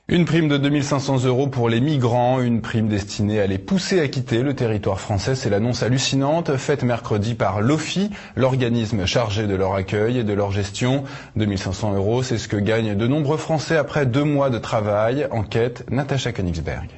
Une prime de 2 500 € pour les migrants, une prime destinée à les pousser à quitter le territoire français. C'est l'annonce hallucinante faite mercredi par l'OFII, l'organisme chargé de leur accueil et de leur gestion. 2 500 €, c'est ce que gagnent de nombreux Français après 2 mois de travail. Enquête, Natacha Königsberg.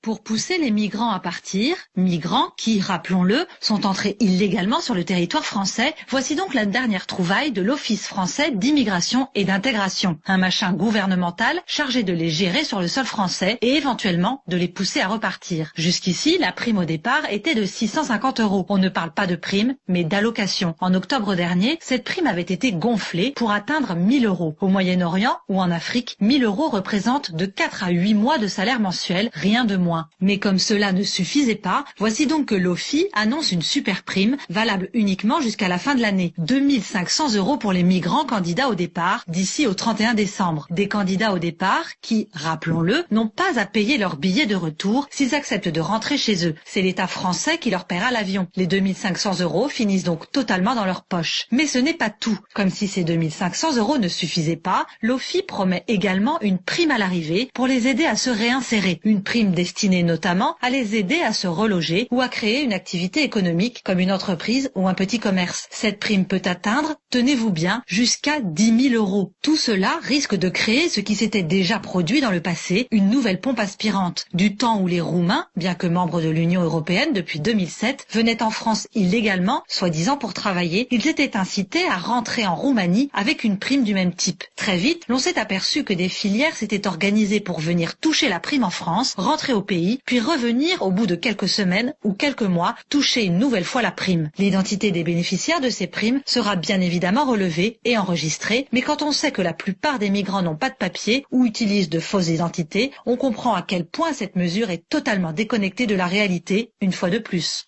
Pour pousser les migrants à partir, migrants qui, rappelons-le, sont entrés illégalement sur le territoire français, voici donc la dernière trouvaille de l'Office français d'immigration et d'intégration. Un machin gouvernemental chargé de les gérer sur le sol français et éventuellement de les pousser à repartir. Jusqu'ici, la prime au départ était de 650 €. On ne parle pas de prime, mais d'allocation. En octobre dernier, cette prime avait été gonflée pour atteindre 1 000 €. Au Moyen-Orient ou en Afrique, 1 000 € représentent de 4 à 8 mois de salaire mensuel, rien de moins. Mais comme cela ne suffisait pas, voici donc que l'OFII annonce une super prime valable uniquement jusqu'à la fin de l'année. 2 500 € pour les migrants candidats au départ d'ici au 31 décembre. Des candidats au départ qui, rappelons-le, n'ont pas à payer leur billet de retour s'ils acceptent de rentrer chez eux. C'est l'État français qui leur paiera l'avion. Les 2 500 € finissent donc totalement dans leur poche. Mais ce n'est pas tout. Comme si ces 2 500 € ne suffisaient pas, l'OFII promet également une prime à l'arrivée pour les aider à se réinsérer. Une prime destinée notamment à les aider à se reloger ou à créer une activité économique comme une entreprise ou un petit commerce. Cette prime peut atteindre, tenez-vous bien, jusqu'à 10 000 €. Tout cela risque de créer ce qui s'était déjà produit dans le passé, une nouvelle pompe aspirante. Du temps où les Roumains, bien que membres de l'Union européenne depuis 2007, venaient en France illégalement, soi-disant pour travailler, ils étaient incités à rentrer en Roumanie avec une prime du même type. Très vite, l'on s'est aperçu que des filières s'étaient organisées pour venir toucher la prime en France, rentrer au pays, puis revenir au bout de quelques semaines ou quelques mois, toucher une nouvelle fois la prime. L'identité des bénéficiaires de ces primes sera bien évidemment relevée et enregistrée, mais quand on sait que la plupart des migrants n'ont pas de papier ou utilisent de fausses identités, on comprend à quel point cette mesure est totalement déconnectée de la réalité, une fois de plus.